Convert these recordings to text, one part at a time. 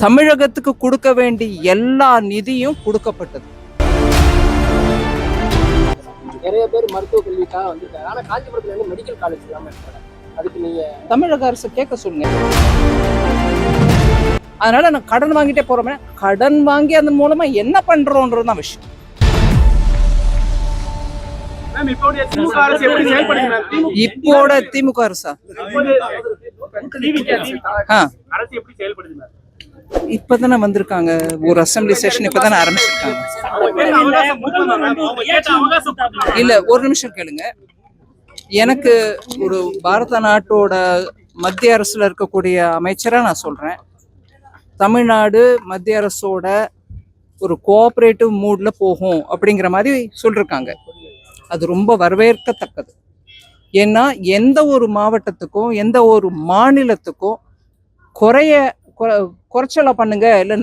தமிழகத்துக்கு கொடுக்க வேண்டிய எல்லா நிதியும் கொடுக்கப்பட்டது. நிறைய பேர் மருத்துவ கல்விக்காக வந்திருக்காங்க. ஆனா காஞ்சிபுரத்துல மெடிக்கல் காலேஜ் இல்லாம இருக்காங்க. அதுக்கு நீங்க தமிழக அரசு கேட்க சொல்லுங்க. அதனால நான் கடன் வாங்கிட்டே போறோமே, கடன் வாங்கி அதன் மூலமா என்ன பண்றோன்றதுதான் விஷயம். இப்போட திமுக அரசா இப்பதானே வந்திருக்காங்க, ஒரு அசம்பிளி செஷன் இப்பதானே ஆரம்பிச்சிருக்காங்க. இல்ல ஒரு நிமிஷம் கேளுங்க. எனக்கு ஒரு பாரத நாட்டோட மத்திய அரசுல இருக்கக்கூடிய அமைச்சரா நான் சொல்றேன், தமிழ்நாடு மத்திய அரசோட ஒரு கோஆபரேட்டிவ் மூட்ல போகும் அப்படிங்கிற மாதிரி சொல்லிருக்காங்க. அது ரொம்ப வரவேற்கத்தக்கது. ஏன்னா எந்த ஒரு மாவட்டத்துக்கும் எந்த ஒரு மாநிலத்துக்கும் குறைச்சலா பண்ணுங்க இல்லை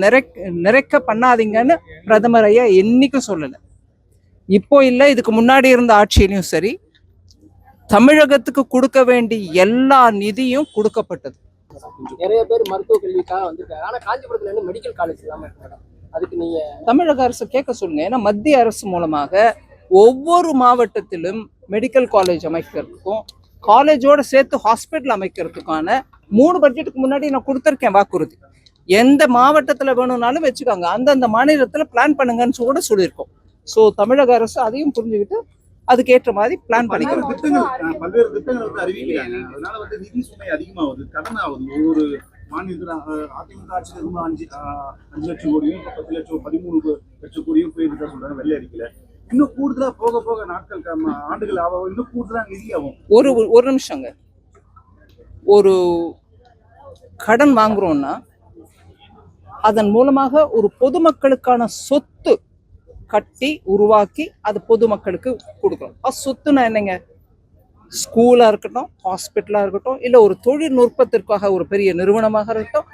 நிறைக்க பண்ணாதீங்கன்னு பிரதமர் ஐயா என்னைக்கும் சொல்லலை. இப்போ இல்லை, இதுக்கு முன்னாடி இருந்த ஆட்சியிலையும் சரி, தமிழகத்துக்கு கொடுக்க வேண்டிய எல்லா நிதியும் கொடுக்கப்பட்டது. நிறைய பேர் மருத்துவ கல்விக்காக வந்திருக்காங்க. ஆனா காஞ்சிபுரத்துல மெடிக்கல் காலேஜ் இல்லாம இருக்காங்க. அதுக்கு நீங்க தமிழக அரசு கேட்க சொல்லுங்க. ஏன்னா மத்திய அரசு மூலமாக ஒவ்வொரு மாவட்டத்திலும் மெடிக்கல் காலேஜ் அமைக்கிறதுக்கும் காலேஜோட சேர்த்து ஹாஸ்பிட்டல் அமைக்கிறதுக்கான 3 பட்ஜெட்டுக்கு முன்னாடி நான் கொடுத்துருக்கேன் வாக்குறுதி. எந்த மாவட்டத்தில் வேணும்னாலும் வச்சுக்கோங்க, அந்தந்த மாநிலத்தில் பிளான் பண்ணுங்கன்னு கூட சொல்லியிருக்கோம். ஸோ தமிழக அரசு அதையும் புரிஞ்சுக்கிட்டு அதுக்கேற்ற மாதிரி பிளான் பண்ணிக்கிறோம். பல்வேறு திட்டங்கள் வந்து அறிவிக்கிறாங்க. அதனால வந்து நிதி சுமை அதிகமாகுது, கடன் ஆகுது. ஒவ்வொரு மாநிலத்தில் அதிமுக ஆட்சியில் 5 லட்சம் கோடியும் 10 லட்சம் 13 லட்சம் கோடியும் போயிருக்கா சொல்றாங்க வெள்ளை அறிக்கையில. இன்னும் கூடுதலா போக போக நாட்கள் ஆண்டுகள் ஆகும், இன்னும் கூடுதலா நிதி ஆகும். ஒரு நிமிஷங்க. ஒரு கடன் வாங்குறோம்னா அதன் மூலமாக ஒரு பொதுமக்களுக்கான சொத்து கட்டி உருவாக்கி அது பொதுமக்களுக்கு கொடுக்கணும். சொத்துனா என்னங்க? ஸ்கூலா இருக்கட்டும், ஹாஸ்பிட்டலா இருக்கட்டும், இல்லை ஒரு தொழில்நுட்பத்திற்காக ஒரு பெரிய நிறுவனமாக இருக்கட்டும்,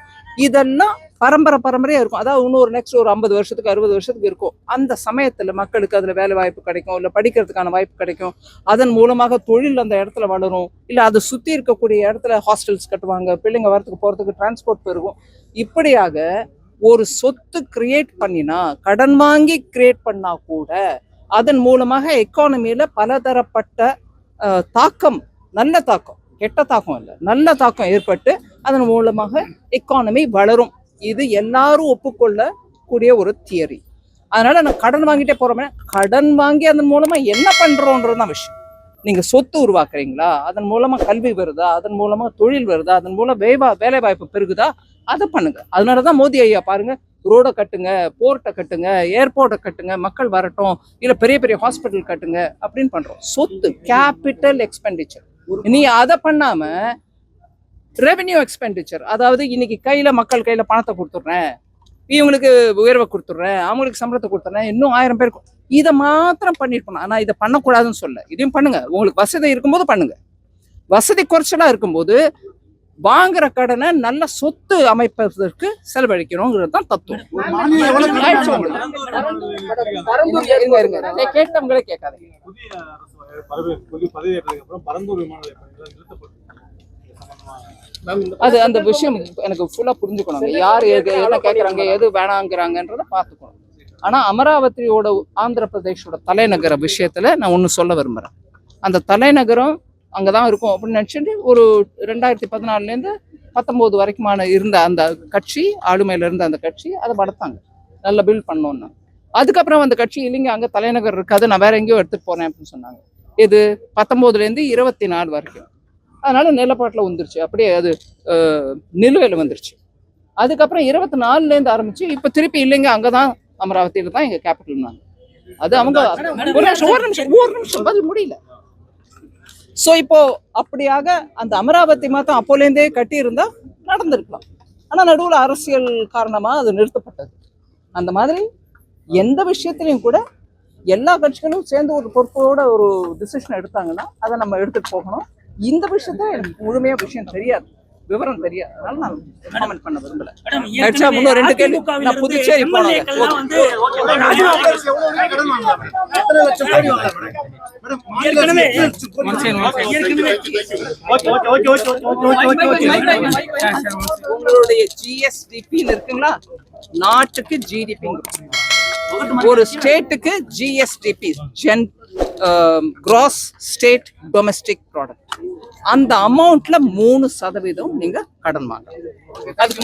இதெல்லாம் பரம்பரையா இருக்கும். அதாவது இன்னொரு நெக்ஸ்ட் ஒரு 50 வருஷத்துக்கு 60 வருஷத்துக்கு இருக்கும். அந்த சமயத்துல மக்களுக்கு அதுல வேலை வாய்ப்பு கிடைக்கும், இல்லை படிக்கிறதுக்கான வாய்ப்பு கிடைக்கும். அதன் மூலமாக தொழில் அந்த இடத்துல வளரும். இல்லை அதை சுத்தி இருக்கக்கூடிய இடத்துல ஹாஸ்டல்ஸ் கட்டுவாங்க, பிள்ளைங்க வரத்துக்கு போறதுக்கு டிரான்ஸ்போர்ட் பெருகும். இப்படியாக ஒரு சொத்து கிரியேட் பண்ணினா, கடன் வாங்கி கிரியேட் பண்ணா கூட அதன் மூலமாக எக்கானமியில பலதரப்பட்ட தாக்கம், நல்ல தாக்கம், கெட்ட தாக்கம் இல்லை, நல்ல தாக்கம் ஏற்பட்டு அதன் மூலமாக எக்கானமி வளரும். இது எல்லாரும் ஒப்புக்கொள்ளக்கூடிய ஒரு தியரி. அதனால நான் கடன் வாங்கிட்டே போறோமே, கடன் வாங்கி அதன் மூலமா என்ன பண்றோன்றதுதான் விஷயம். நீங்க சொத்து உருவாக்குறீங்களா, அதன் மூலமா கல்வி வருதா, அதன் மூலமா தொழில் வருதா, அதன் மூலம் வேலை வாய்ப்பு பெருகுதா, அதை பண்ணுங்க. அதனாலதான் மோடி ஐயா பாருங்க, ரோடை கட்டுங்க, போர்ட்டை கட்டுங்க, ஏர்போர்ட்டை கட்டுங்க, மக்கள் வரட்டும், இல்ல பெரிய பெரிய ஹாஸ்பிட்டல் கட்டுங்க அப்படின்னு பண்றோம். சொத்து, கேபிட்டல் எக்ஸ்பெண்டிச்சர். நீ அதை பண்ணாம ரெவென்யூ எக்ஸ்பெண்டிச்சர், அதாவது இன்னைக்கு மக்கள் கையில பணத்தை கொடுத்துட்றேன், இவங்களுக்கு உயர்வை கொடுத்துட்றேன், அவங்களுக்கு சம்பளத்தை கொடுத்துட்றேன், இன்னும் 1000 பேருக்கு, இதை மாத்திரம் பண்ணிருக்கணும். ஆனா இதை பண்ணக்கூடாதுன்னு சொல்ல, இதையும் பண்ணுங்க. உங்களுக்கு வசதி இருக்கும்போது பண்ணுங்க. வசதி குறைச்சலா இருக்கும்போது வாங்குற கடனை நல்ல சொத்து அமைப்பதற்கு செலவழிக்கணுங்கிறது தான் தத்துவம். கேட்டவங்களே கேட்காதீங்க. அது அந்த விஷயம் எனக்கு ஃபுல்லா புரிஞ்சுக்கணும். யார் என்ன கேட்கறாங்க, எது வேணாங்கிறாங்கன்றத பார்த்துக்கணும். ஆனா அமராவதியோட ஆந்திர பிரதேஷோட தலைநகர விஷயத்துல நான் ஒண்ணு சொல்ல விரும்புறேன். அந்த தலைநகரம் அங்கதான் இருக்கும் அப்படின்னு நினைச்சுட்டு ஒரு 2014 19 வரைக்குமான இருந்த அந்த கட்சி, ஆளுமையில இருந்த அந்த கட்சி அதை வளர்த்தாங்க, நல்லா பில்ட் பண்ணோன்னு. அதுக்கப்புறம் அந்த கட்சி இல்லைங்க, அங்க தலைநகர் இருக்காது, நான் வேற எங்கேயோ எடுத்துட்டு போறேன் அப்படின்னு சொன்னாங்க. இது 19 24 வரைக்கும். அதனால நிலப்பாட்டுல வந்துருச்சு, அப்படியே அது நிலுவையில வந்துருச்சு. அதுக்கப்புறம் 24 ஆரம்பிச்சு இப்ப திருப்பி இல்லைங்க, அங்கதான் அமராவதியில தான் எங்க கேபிட்டல். அது அவங்க ஒரு நிமிஷம் பதில் முடியல. ஸோ இப்போ அப்படியாக அந்த அமராவதி மாத்தம் அப்போலேருந்தே கட்டி இருந்தா நடந்திருக்கலாம். ஆனா நடுவில் அரசியல் காரணமா அது நிறுத்தப்பட்டது. அந்த மாதிரி எந்த விஷயத்திலையும் கூட எல்லா கட்சிகளும் சேர்ந்து ஒரு பொறுப்போட ஒரு டிசிஷன் எடுத்தாங்கன்னா அதை நம்ம எடுத்துட்டு போகணும். இந்த விஷயத்த எனக்கு முழுமையா விஷயம் தெரியாது. விவரம் தெரியாது, அதனால நான் காமெண்ட் பண்ண விரும்பல. மேடம், ஆயிடுச்சா? ஏற்கனவே இன்னும் 2 கேள்வி. அதிமுகவில் நான் இருந்து புதுச்சேரி போனேன். எம்எல்ஏக்கள்லாம் வந்து கடன் வாங்கலாம். எத்தனை லட்சம் கோடி வாங்கலாம் மேடம்? ஏற்கனவே உங்களுடைய ஜிஎஸ்டிபி இருக்குங்களா, நாட்டுக்கு ஜிடிபி, ஒரு ஸ்டேட்டுக்கு GSDP, cross state domestic product, அந்த அமௌண்ட்ல 3% நீங்க கடன் வாங்கலாம். அதுக்கு